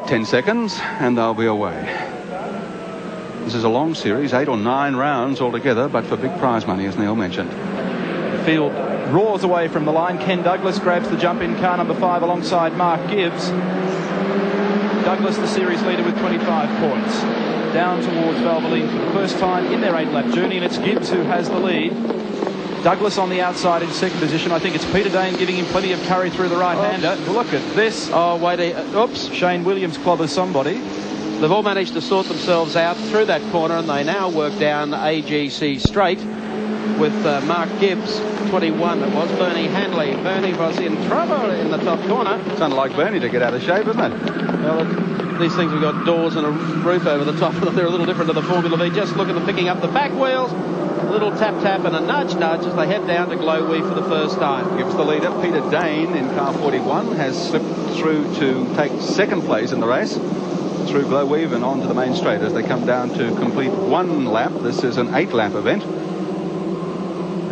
10 seconds and they'll be away. This is a long series, 8 or 9 rounds altogether, but for big prize money, as Neil mentioned. The field roars away from the line. Ken Douglas grabs the jump in car number 5 alongside Mark Gibbs. Douglas, the series leader, with 25 points. Down towards Valvoline for the first time in their 8-lap journey, and it's Gibbs who has the lead. Douglas on the outside in second position. I think it's Peter Dane giving him plenty of curry through the right-hander. Look at this. Oh, wait. Oops. Shane Williams clobbers somebody. They've all managed to sort themselves out through that corner, and they now work down AGC straight with Mark Gibbs, 21. It was Bernie Handley. Bernie was in trouble in the top corner. Sounded like Bernie to get out of shape, isn't it? Well, these things have got doors and a roof over the top of them. They're a little different to the Formula V. Just look at them picking up the back wheels. A little tap-tap and a nudge-nudge as they head down to Glowweave for the first time. Gives the leader. Peter Dane in car 41 has slipped through to take second place in the race through Glowweave and onto the main straight as they come down to complete 1 lap. This is an 8-lap event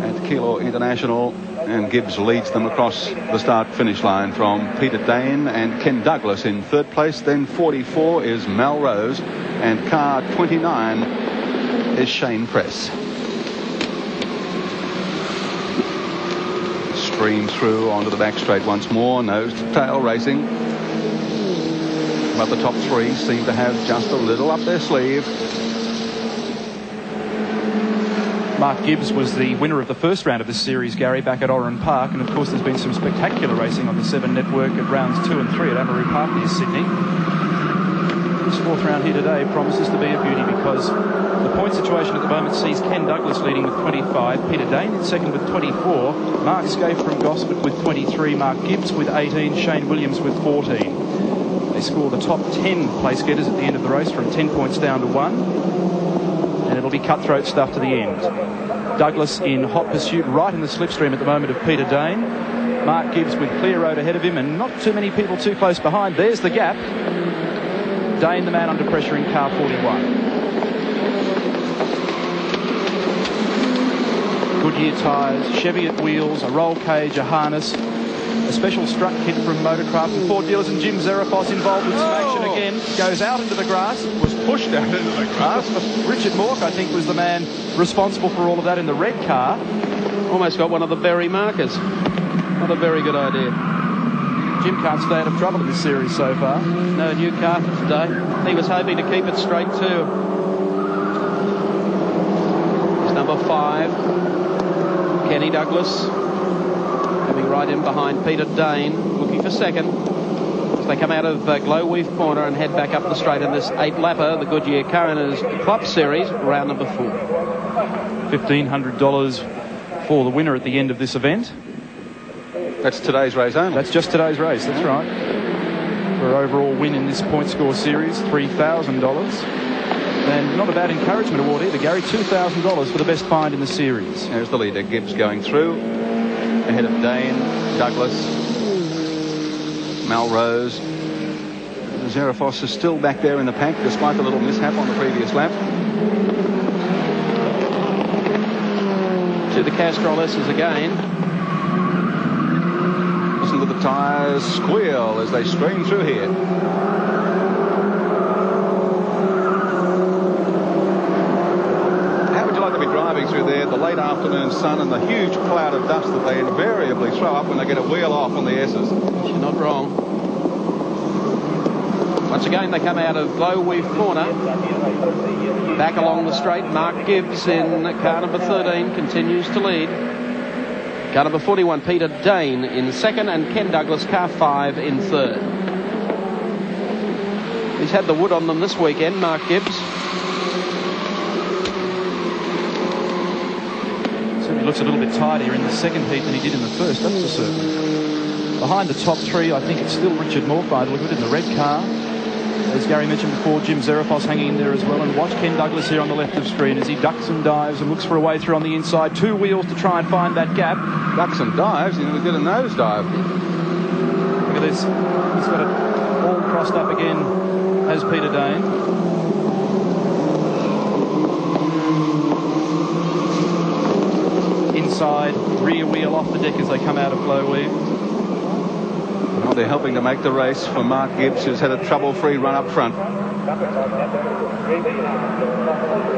at Kilo International, and Gibbs leads them across the start-finish line from Peter Dane and Ken Douglas in third place. Then 44 is Mel Rose, and car 29 is Shane Press. Stream through onto the back straight once more, nose to tail racing. But the top 3 seem to have just a little up their sleeve. Mark Gibbs was the winner of the first round of this series, Gary, back at Oran Park. And, of course, there's been some spectacular racing on the 7 network at rounds 2 and 3 at Amaroo Park near Sydney. This 4th round here today promises to be a beauty because the point situation at the moment sees Ken Douglas leading with 25, Peter Dane in second with 24, Mark Skaife from Gosford with 23, Mark Gibbs with 18, Shane Williams with 14. They score the top 10 place getters at the end of the race from 10 points down to 1. And it'll be cutthroat stuff to the end. Douglas in hot pursuit right in the slipstream at the moment of Peter Dane. Mark Gibbs with clear road ahead of him and not too many people too close behind. There's the gap. Dane, the man under pressure in car 41. Goodyear tyres, Cheviot wheels, a roll cage, a harness, a special strut kit from Motorcraft and Ford dealers, and Jim Zarafos involved with some action again. Goes out into the grass. Was pushed out into the grass. Richard Mork, I think, was the man responsible for all of that in the red car. Almost got one of the Berry markers. Not a very good idea. Jim can't stay out of trouble in this series so far. No new car for today. He was hoping to keep it straight too. It's number 5, Kenny Douglas, coming right in behind Peter Dane, looking for second. As they come out of Glowweave corner and head back up the straight in this 8-lapper, the Goodyear Coroner's Club Series, round number 4. $1,500 for the winner at the end of this event. That's today's race only. That's just today's race, that's right. For an overall win in this point score series, $3,000. And not a bad encouragement award either, Gary. $2,000 for the best find in the series. There's the leader, Gibbs going through. Ahead of Dane, Douglas, Mel Rose. Zarafos is still back there in the pack despite the little mishap on the previous lap. To the Castrol S's again. Listen to the tyres squeal as they stream through here. How would you like to be driving through there, the late afternoon sun and the huge cloud of dust that they invariably throw up when they get a wheel off on the S's? You're not wrong. Once again, they come out of Glowweave corner. Back along the straight, Mark Gibbs in car number 13 continues to lead. Car number 41, Peter Dane in second, and Ken Douglas, car 5 in third. He's had the wood on them this weekend, Mark Gibbs. Certainly looks a little bit tidier in the second heat than he did in the first, that's for certain. Behind the top 3, I think it's still Richard Mork by the look of it in the red car. As Gary mentioned before, Jim Zarafos hanging in there as well. And watch Ken Douglas here on the left of screen as he ducks and dives and looks for a way through on the inside. 2 wheels to try and find that gap. Ducks and dives, he's going to get a nose dive. Look at this. He's got it all crossed up again, has Peter Dane. Inside, rear wheel off the deck as they come out of Glowweave. they're helping to make the race for Mark Gibbs, who's had a trouble-free run up front.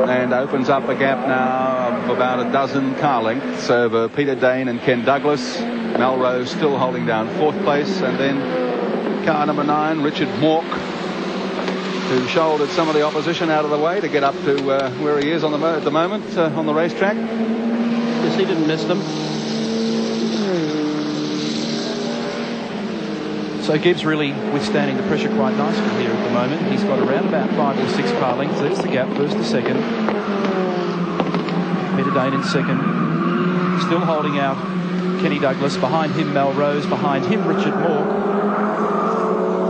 And opens up a gap now of about a dozen car lengths over Peter Dane and Ken Douglas. Mel Rose still holding down 4th place. And then car number 9, Richard Mork, who shouldered some of the opposition out of the way to get up to where he is on at the moment on the racetrack. Yes, he didn't miss them. So Gibbs really withstanding the pressure quite nicely here at the moment. He's got around about 5 or 6 car lengths. There's the gap, first to second. Peter Dane in second. Still holding out Kenny Douglas. Behind him, Mel Rose. Behind him, Richard Mork.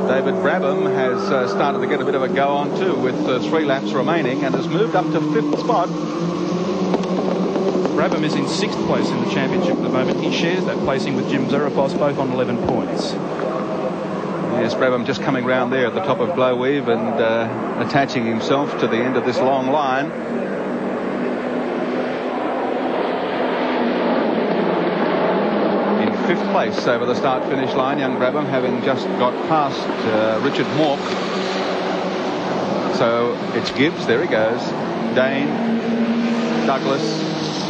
David Brabham has started to get a bit of a go on too with 3 laps remaining and has moved up to 5th spot. Brabham is in 6th place in the championship at the moment. He shares that placing with Jim Zarafos, both on 11 points. Yes, Brabham just coming round there at the top of Glowweave and attaching himself to the end of this long line. In 5th place over the start-finish line, young Brabham, having just got past Richard Mork. So it's Gibbs, there he goes. Dane, Douglas,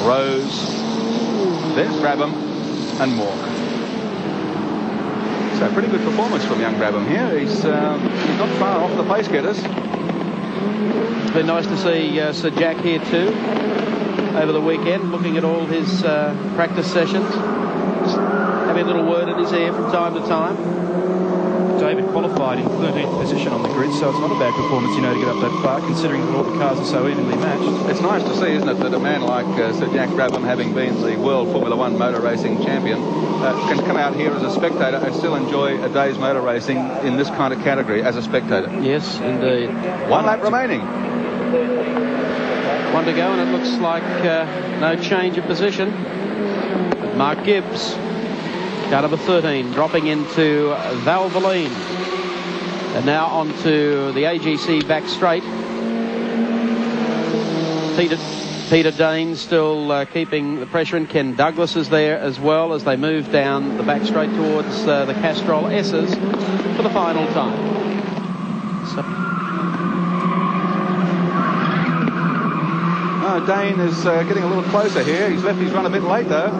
Rose. There's Brabham and Mork. So pretty good performance from young Brabham here. He's not far off the pace getters. It's been nice to see Sir Jack here too over the weekend, looking at all his practice sessions, just having a little word in his ear from time to time. David qualified in 13th position on the grid, so it's not a bad performance, to get up that far, considering that all the cars are so evenly matched. It's nice to see, isn't it, that a man like Sir Jack Brabham, having been the World Formula One motor racing champion, can come out here as a spectator and still enjoy a day's motor racing in this kind of category as a spectator. Yes, indeed. 1 lap remaining. 1 to go, and it looks like no change of position. But Mark Gibbs, car number 13, dropping into Valvoline. And now onto the AGC back straight. Peter Dane still keeping the pressure, and Ken Douglas is there as well as they move down the back straight towards the Castrol S's for the final time. So Dane is getting a little closer here. He's left his run a bit late though.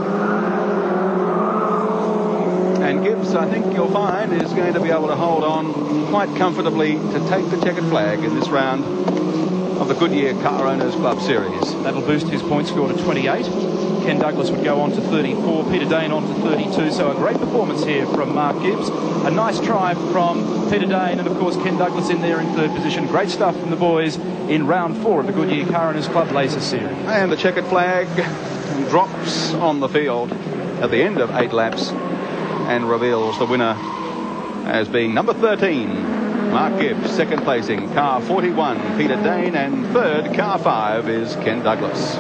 And Gibbs, I think you'll find, is going to be able to hold on quite comfortably to take the checkered flag in this round of the Goodyear Car Owners Club Series. That'll boost his point score to 28. Ken Douglas would go on to 34. Peter Dane on to 32. So a great performance here from Mark Gibbs. A nice try from Peter Dane, and of course Ken Douglas in there in 3rd position. Great stuff from the boys in round 4 of the Goodyear Car Owners Club Laser Series. And the checkered flag drops on the field at the end of 8 laps and reveals the winner as being number 13. Mark Gibbs, 2nd placing, car 41, Peter Dane, and 3rd, car 5, is Ken Douglas.